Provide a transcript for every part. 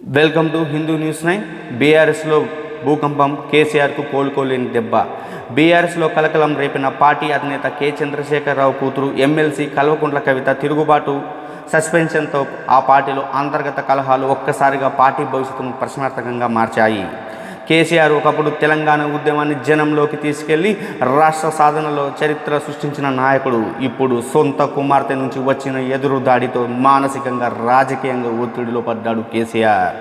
Welcome to Hindu news 9. బీఆర్ఎస్లో భూకంపం, కేసీఆర్కు కోలుకోలేని దెబ్బ. బీఆర్ఎస్లో కలకలం రేపిన పార్టీ అధినేత కె చంద్రశేఖరరావు కూతురు ఎమ్మెల్సీ కల్వకుంట్ల కవిత తిరుగుబాటు, సస్పెన్షన్తో ఆ పార్టీలో అంతర్గత కలహాలు ఒక్కసారిగా పార్టీ భవిష్యత్తును ప్రశ్నార్థకంగా మార్చాయి. కేసీఆర్ ఒకప్పుడు తెలంగాణ ఉద్యమాన్ని జనంలోకి తీసుకెళ్లి రాష్ట్ర సాధనలో చరిత్ర సృష్టించిన నాయకుడు ఇప్పుడు సొంత కుమార్తె నుంచి వచ్చిన ఎదురు దాడితో మానసికంగా, రాజకీయంగా ఒత్తిడిలో పడ్డాడు కేసీఆర్.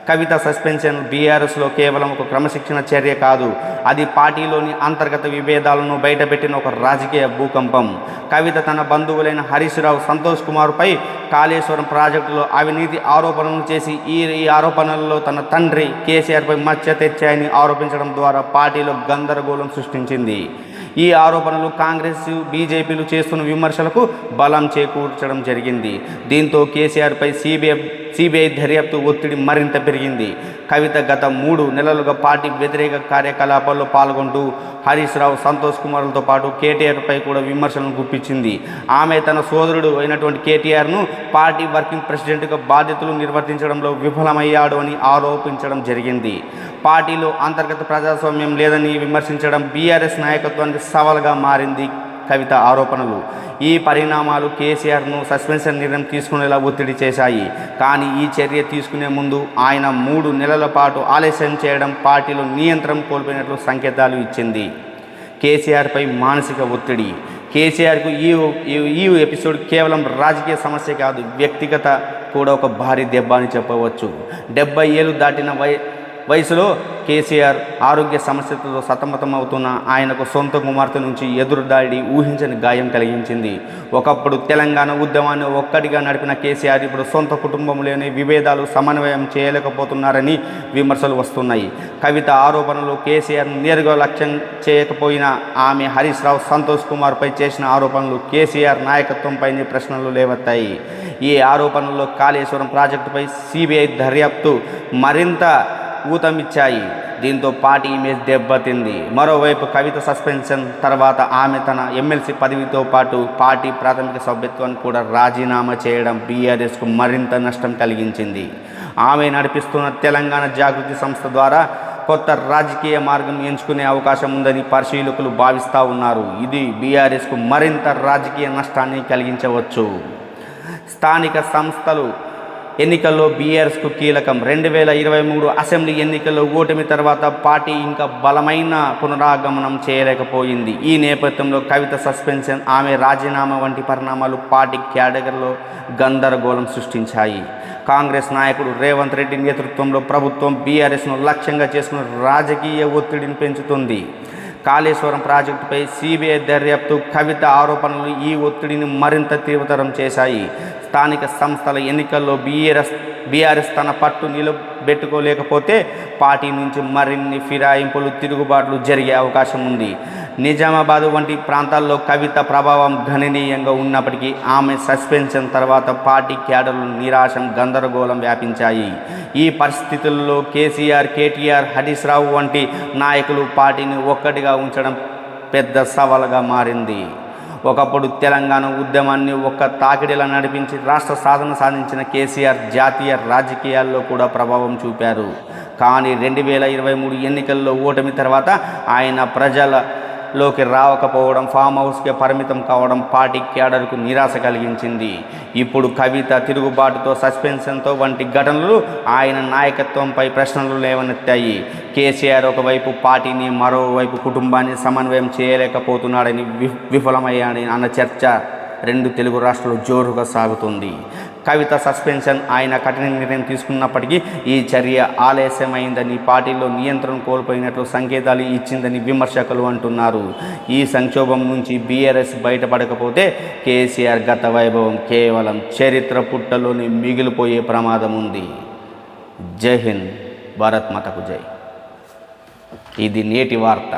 కవిత సస్పెన్షన్ బీఆర్ఎస్లో కేవలం ఒక క్రమశిక్షణ చర్య కాదు, అది పార్టీలోని అంతర్గత విభేదాలను బయటపెట్టిన ఒక రాజకీయ భూకంపం. కవిత తన బంధువులైన హరీష్ రావు, సంతోష్ కుమార్పై కాళేశ్వరం ప్రాజెక్టులో అవినీతి ఆరోపణలు చేసి ఈ ఆరోపణలలో తన తండ్రి కేసీఆర్పై మచ్చ తెచ్చాయని ఆరోపించడం ద్వారా పార్టీలో గందరగోళం సృష్టించింది. ఈ ఆరోపణలు కాంగ్రెస్, బీజేపీలు చేస్తున్న విమర్శలకు బలం చేకూర్చడం జరిగింది. దీంతో కేసీఆర్పై సిబిఐ దర్యాప్తు ఒత్తిడి మరింత పెరిగింది. కవిత గత 3 నెలలుగా పార్టీ వ్యతిరేక కార్యకలాపాల్లో పాల్గొంటూ హరీష్ రావు, సంతోష్ కుమార్లతో పాటు కేటీఆర్పై కూడా విమర్శలను గుప్పించింది. ఆమె తన సోదరుడు అయినటువంటి కేటీఆర్ను పార్టీ వర్కింగ్ ప్రెసిడెంట్గా బాధ్యతలు నిర్వర్తించడంలో విఫలమయ్యాడు అని ఆరోపించడం జరిగింది. పార్టీలో అంతర్గత ప్రజాస్వామ్యం లేదని విమర్శించడం బీఆర్ఎస్ నాయకత్వానికి సవాలుగా మారింది కవిత ఆరోపణలు. ఈ పరిణామాలు కేసీఆర్ను సస్పెన్షన్ నిర్ణయం తీసుకునేలా ఒత్తిడి చేశాయి. కానీ ఈ చర్య తీసుకునే ముందు ఆయన 3 నెలల పాటు ఆలస్యం చేయడం పార్టీలో నియంత్రణ కోల్పోయినట్లు సంకేతాలు ఇచ్చింది. కేసీఆర్పై మానసిక ఒత్తిడి. కేసీఆర్కు ఈ ఎపిసోడ్ కేవలం రాజకీయ సమస్య కాదు, వ్యక్తిగత కూడా ఒక భారీ దెబ్బ అని చెప్పవచ్చు. 70 ఏళ్ళు దాటిన వయసులో కేసీఆర్ ఆరోగ్య సమస్యలతో సతమతమవుతున్న ఆయనకు సొంత కుమార్తె నుంచి ఎదురుదాడి ఊహించని గాయం కలిగించింది. ఒకప్పుడు తెలంగాణ ఉద్యమాన్ని ఒక్కటిగా నడిపిన కేసీఆర్ ఇప్పుడు సొంత కుటుంబంలోని విభేదాలు సమన్వయం చేయలేకపోతున్నారని విమర్శలు వస్తున్నాయి. కవిత ఆరోపణలు కేసీఆర్ నేరుగా లక్ష్యం చేయకపోయినా ఆమె హరీష్ రావు, సంతోష్ కుమార్పై చేసిన ఆరోపణలు కేసీఆర్ నాయకత్వంపైనే ప్రశ్నలు లేవెత్తాయి. ఈ ఆరోపణల్లో కాళేశ్వరం ప్రాజెక్టుపై సిబిఐ దర్యాప్తు మరింత ఊతమిచ్చాయి. దీంతో పార్టీ ఇమేజ్ దెబ్బతింది. మరోవైపు కవిత సస్పెన్షన్ తర్వాత ఆమె తన ఎమ్మెల్సీ పదవితో పాటు పార్టీ ప్రాథమిక సభ్యత్వాన్ని కూడా రాజీనామా చేయడం బీఆర్ఎస్కు మరింత నష్టం కలిగించింది. ఆమె నడిపిస్తున్న తెలంగాణ జాగృతి సంస్థ ద్వారా కొత్త రాజకీయ మార్గం ఎంచుకునే అవకాశం ఉందని పరిశీలకులు భావిస్తూ ఉన్నారు. ఇది బీఆర్ఎస్కు మరింత రాజకీయ నష్టాన్ని కలిగించవచ్చు. స్థానిక సంస్థలు ఎన్నికల్లో బీఆర్ఎస్కు కీలకం. 2023 అసెంబ్లీ ఎన్నికల్లో ఓటమి తర్వాత పార్టీ ఇంకా బలమైన పునరాగమనం చేయలేకపోయింది. ఈ నేపథ్యంలో కవిత సస్పెన్షన్, ఆమె రాజీనామా వంటి పరిణామాలు పార్టీ క్యాడర్లో గందరగోళం సృష్టించాయి. కాంగ్రెస్ నాయకుడు రేవంత్ రెడ్డి నేతృత్వంలో ప్రభుత్వం బీఆర్ఎస్ను లక్ష్యంగా చేసుకున్న రాజకీయ ఒత్తిడిని పెంచుతుంది. కాళేశ్వరం ప్రాజెక్టుపై సిబిఐ దర్యాప్తు, కవిత ఆరోపణలు ఈ ఒత్తిడిని మరింత తీవ్రతరం చేశాయి. స్థానిక సంస్థల ఎన్నికల్లో బీఆర్ఎస్ తన పట్టు నిలబెట్టుకోలేకపోతే పార్టీ నుంచి మరిన్ని ఫిరాయింపులు, తిరుగుబాట్లు జరిగే అవకాశం ఉంది. నిజామాబాద్ వంటి ప్రాంతాల్లో కవిత ప్రభావం గణనీయంగా ఉన్నప్పటికీ ఆమె సస్పెన్షన్ తర్వాత పార్టీ క్యాడర్లు నిరాశ, గందరగోళం వ్యాపించాయి. ఈ పరిస్థితుల్లో కేసీఆర్, కేటీఆర్, హరీష్ రావు వంటి నాయకులు పార్టీని ఒక్కటిగా ఉంచడం పెద్ద సవాలుగా మారింది. ఒకప్పుడు తెలంగాణ ఉద్యమాన్ని ఒక్క తాకిడిలా నడిపించి రాష్ట్ర సాధన సాధించిన కేసీఆర్ జాతీయ రాజకీయాల్లో కూడా ప్రభావం చూపారు. కానీ 2023 ఎన్నికల్లో ఓటమి తర్వాత ఆయన ప్రజలలోకి రావకపోవడం, ఫామ్ హౌస్కే పరిమితం కావడం పార్టీ క్యాడర్కు నిరాశ కలిగించింది. ఇప్పుడు కవిత తిరుగుబాటుతో, సస్పెన్షన్తో వంటి ఘటనలు ఆయన నాయకత్వంపై ప్రశ్నలు లేవనెత్తాయి. కేసీఆర్ ఒకవైపు పార్టీని, మరోవైపు కుటుంబాన్ని సమన్వయం చేయలేకపోతున్నాడని, విఫలమయ్యాడని అన్న చర్చ 2 తెలుగు రాష్ట్రాల్లో జోరుగా సాగుతుంది. కవిత సస్పెన్షన్ ఆయన కఠిన నిర్ణయం తీసుకున్నప్పటికీ ఈ చర్య ఆలస్యమైందని, పార్టీలో నియంత్రణ కోల్పోయినట్లు సంకేతాలు ఇచ్చిందని విమర్శకులు అంటున్నారు. ఈ సంక్షోభం నుంచి బీఆర్ఎస్ బయటపడకపోతే కేసీఆర్ గత వైభవం కేవలం చరిత్ర పుట్టలోనే మిగిలిపోయే ప్రమాదం ఉంది. జై హింద్, భారత్ మాతకు జై. ఇది నేటి వార్త.